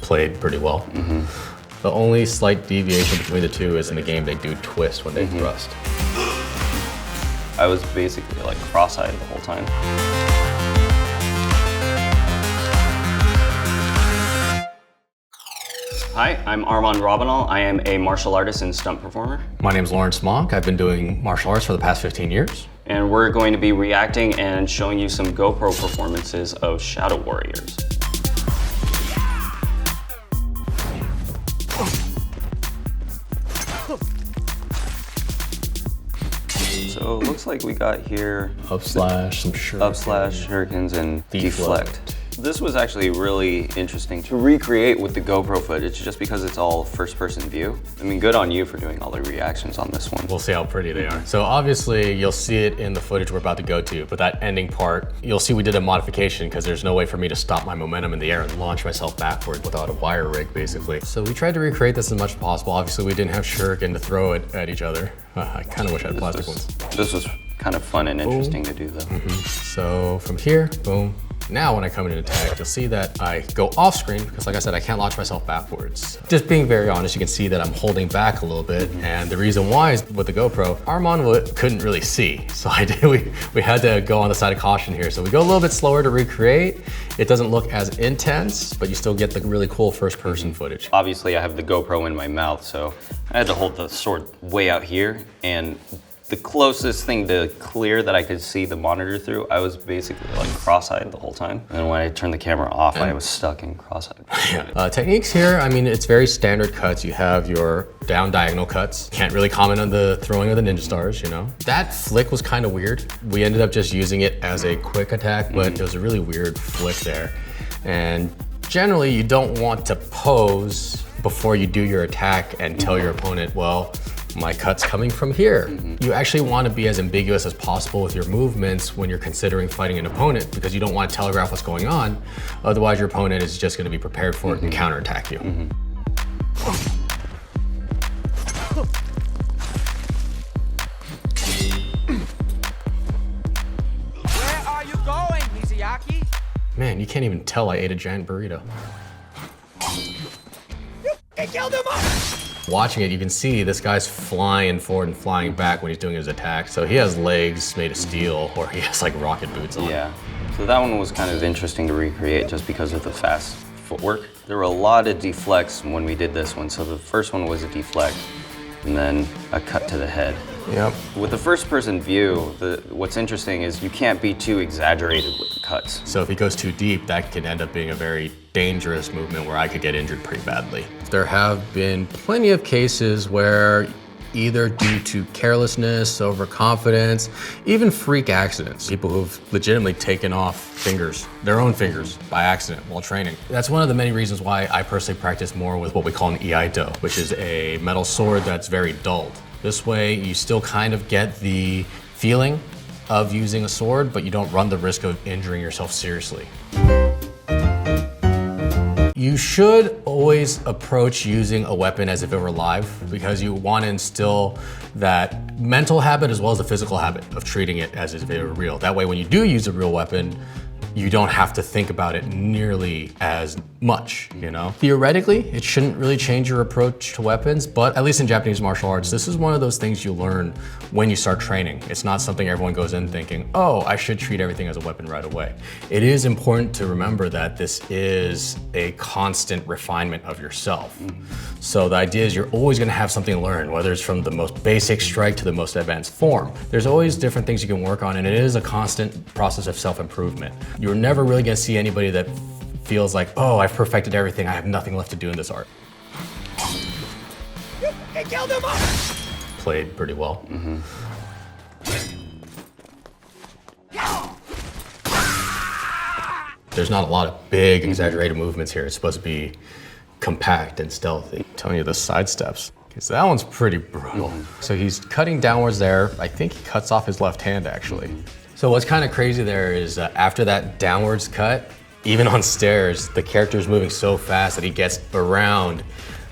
Played pretty well. The only slight deviation between the two is in the game they do twist when they thrust. I was basically like cross-eyed the whole time. Hi, I'm Armand Robinal. I am a martial artist and stunt performer. My name's Lawrence Monk. I've been doing martial arts for the past 15 years. And we're going to be reacting and showing you some GoPro performances of Shadow Warriors. So it looks like we got here Up slash, some shurikens, and deflect. This was actually really interesting to recreate with the GoPro footage just because it's all first-person view. I mean, good on you for doing all the reactions on this one. We'll see how pretty they are. So obviously you'll see it in the footage we're about to go to, but that ending part, you'll see we did a modification because there's no way for me to stop my momentum in the air and launch myself backward without a wire rig, basically. So we tried to recreate this as much as possible. Obviously we didn't have shuriken to throw it at each other. I kind of wish I had plastic ones. This was kind of fun and interesting to do though. So from here, boom. Now when I come in and attack, you'll see that I go off screen because like I said, I can't launch myself backwards. Just being very honest, you can see that I'm holding back a little bit. And the reason why is with the GoPro, Armand couldn't really see. So we had to go on the side of caution here. So we go a little bit slower to recreate. It doesn't look as intense, but you still get the really cool first person footage. Obviously I have the GoPro in my mouth, so I had to hold the sword way out here, and the closest thing to clear that I could see the monitor through, I was basically like cross-eyed the whole time. And when I turned the camera off, I was stuck in cross-eyed. Techniques here, I mean, it's very standard cuts. You have your down diagonal cuts. Can't really comment on the throwing of the ninja stars, you know? That flick was kind of weird. We ended up just using it as a quick attack, but it was a really weird flick there. And generally, you don't want to pose before you do your attack and tell your opponent, well, my cut's coming from here. You actually want to be as ambiguous as possible with your movements when you're considering fighting an opponent because you don't want to telegraph what's going on. Otherwise, your opponent is just going to be prepared for it and counterattack you. Where are you going, Mizuyaki? Man, you can't even tell I ate a giant burrito. I killed him! Watching it, you can see this guy's flying forward and flying back when he's doing his attack. So he has legs made of steel, or he has like rocket boots on. Yeah, so that one was kind of interesting to recreate just because of the fast footwork. There were a lot of deflects when we did this one. So the first one was a deflect, and then a cut to the head. Yep. With the first person view, what's interesting is you can't be too exaggerated with the cuts. So if he goes too deep, that can end up being a very dangerous movement where I could get injured pretty badly. There have been plenty of cases where either due to carelessness, overconfidence, even freak accidents, people who've legitimately taken off fingers, their own fingers, by accident while training. That's one of the many reasons why I personally practice more with what we call an iaido, which is a metal sword that's very dulled. This way, you still kind of get the feeling of using a sword, but you don't run the risk of injuring yourself seriously. You should always approach using a weapon as if it were live because you want to instill that mental habit as well as the physical habit of treating it as if it were real. That way, when you do use a real weapon, you don't have to think about it nearly as much, you know? Theoretically, it shouldn't really change your approach to weapons, but at least in Japanese martial arts, this is one of those things you learn when you start training. It's not something everyone goes in thinking, oh, I should treat everything as a weapon right away. It is important to remember that this is a constant refinement of yourself. So the idea is you're always gonna have something to learn, whether it's from the most basic strike to the most advanced form. There's always different things you can work on, and it is a constant process of self-improvement. You're never really gonna see anybody that feels like, oh, I've perfected everything, I have nothing left to do in this art. I killed him! Played pretty well. There's not a lot of big, exaggerated movements here. It's supposed to be compact and stealthy. I'm telling you, the side steps. Okay, so that one's pretty brutal. So he's cutting downwards there. I think he cuts off his left hand, actually. So what's kind of crazy there is after that downwards cut, even on stairs, the character's moving so fast that he gets around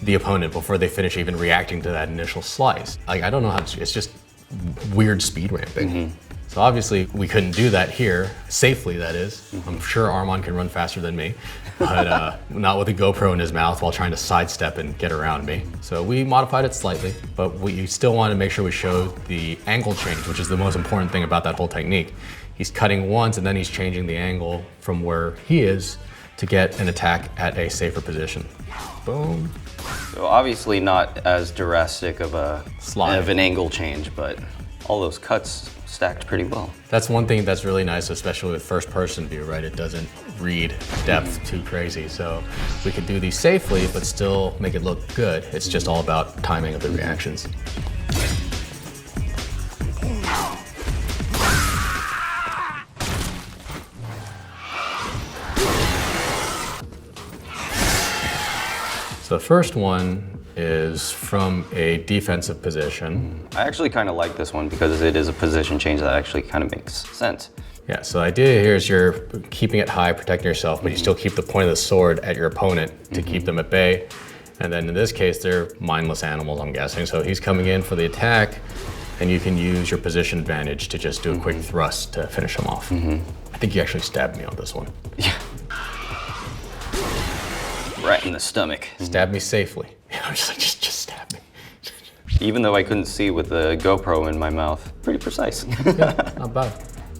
the opponent before they finish even reacting to that initial slice. Like, I don't know how to, it's just weird speed ramping. So obviously we couldn't do that here, safely that is. I'm sure Armand can run faster than me, but not with a GoPro in his mouth while trying to sidestep and get around me. So we modified it slightly, but we still want to make sure we show the angle change, which is the most important thing about that whole technique. He's cutting once and then he's changing the angle from where he is to get an attack at a safer position. Boom. So obviously not as drastic of an angle change, but all those cuts stacked pretty well. That's one thing that's really nice, especially with first person view, right? It doesn't read depth too crazy. So we could do these safely, but still make it look good. It's just all about timing of the reactions. So the first one is from a defensive position. I actually kind of like this one because it is a position change that actually kind of makes sense. Yeah, so the idea here is you're keeping it high, protecting yourself, but you still keep the point of the sword at your opponent to keep them at bay. And then in this case, they're mindless animals, I'm guessing. So he's coming in for the attack, and you can use your position advantage to just do a quick thrust to finish him off. I think you actually stabbed me on this one. Yeah. Right in the stomach. Stab me safely. I was like, just stab me. Even though I couldn't see with the GoPro in my mouth, pretty precise. Yeah, not bad.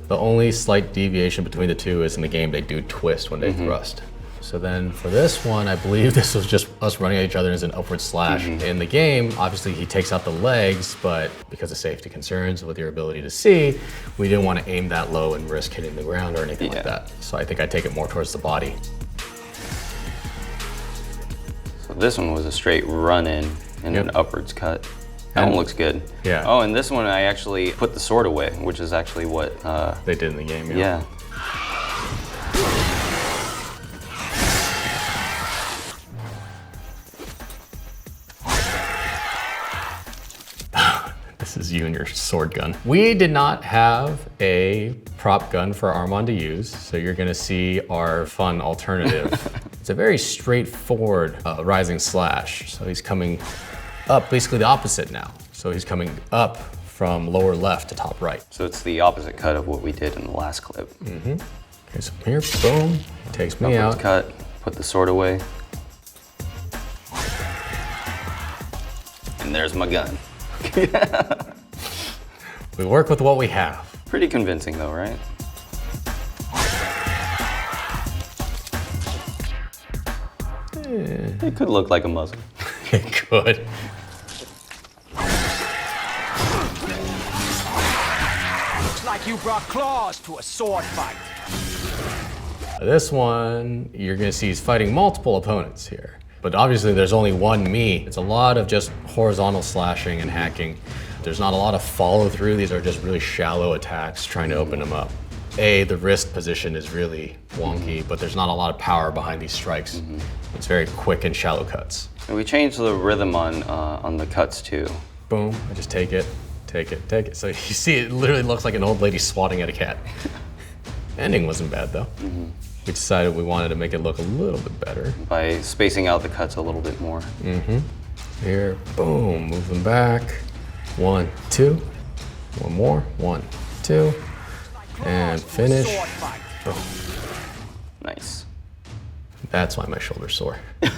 The only slight deviation between the two is in the game they do twist when they thrust. So then for this one, I believe this was just us running at each other as an upward slash. In the game, obviously he takes out the legs, but because of safety concerns with your ability to see, we didn't want to aim that low and risk hitting the ground or anything like that. So I think I take it more towards the body. So this one was a straight run in and an upwards cut. That one looks good. Yeah. Oh, and this one I actually put the sword away, which is actually what they did in the game. Yeah. This is you and your sword gun. We did not have a prop gun for Armand to use, so you're gonna see our fun alternative. It's a very straightforward rising slash. So he's coming up, basically the opposite now. So he's coming up from lower left to top right. So it's the opposite cut of what we did in the last clip. Okay, so here, boom, he takes me Upwards out. cut, put the sword away. And there's my gun. We work with what we have. Pretty convincing though, right? It could look like a muzzle. It could. Looks like you brought claws to a sword fight. This one, you're gonna see he's fighting multiple opponents here. But obviously there's only one me. It's a lot of just horizontal slashing and hacking. There's not a lot of follow through. These are just really shallow attacks trying to open them up. The wrist position is really wonky, but there's not a lot of power behind these strikes. It's very quick and shallow cuts. And we changed the rhythm on the cuts too. Boom, I just take it, take it, take it. So you see it literally looks like an old lady swatting at a cat. Ending wasn't bad though. We decided we wanted to make it look a little bit better. By spacing out the cuts a little bit more. Here, boom, move them back. 1, 2, one more, 1, 2, and finish. Boom. Nice. That's why my shoulder's sore. Looks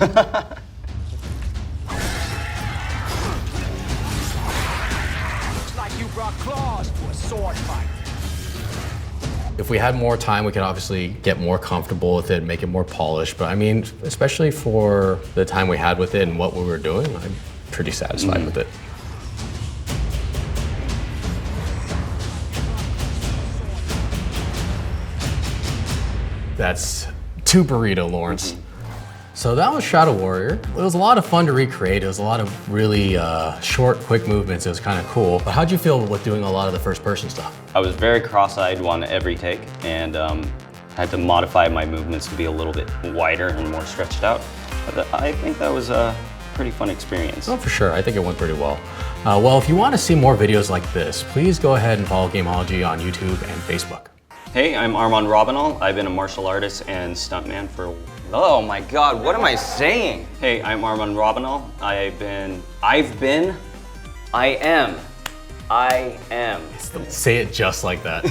like you brought claws to a sword fight. If we had more time, we could obviously get more comfortable with it, make it more polished. But I mean, especially for the time we had with it and what we were doing, I'm pretty satisfied with it. That's 2 burrito, Lawrence. So that was Shadow Warrior. It was a lot of fun to recreate. It was a lot of really short, quick movements. It was kind of cool. But how'd you feel with doing a lot of the first person stuff? I was very cross-eyed on every take and had to modify my movements to be a little bit wider and more stretched out. But I think that was a pretty fun experience. Oh, for sure. I think it went pretty well. Well, if you want to see more videos like this, please go ahead and follow Gamology on YouTube and Facebook. Hey, I'm Armand Robinal. I've been a martial artist and stuntman for... Oh my God, what am I saying? Hey, I'm Armand Robinal. I am I am. Say it just like that.